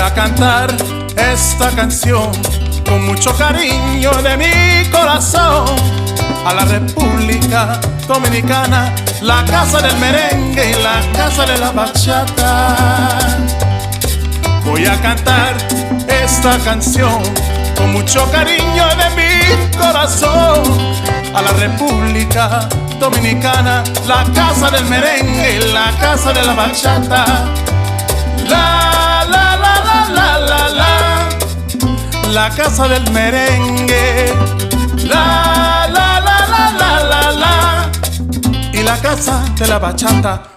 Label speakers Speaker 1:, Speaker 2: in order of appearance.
Speaker 1: a cantar esta canción con mucho cariño de mi corazón a la República Dominicana, la casa del merengue y la casa de la bachata. Voy a cantar esta canción con mucho cariño de mi corazón a la República Dominicana, la casa del merengue y la casa de la bachata. La la la la la la la, la casa del merengue. La la la la la la la, y la casa de la bachata.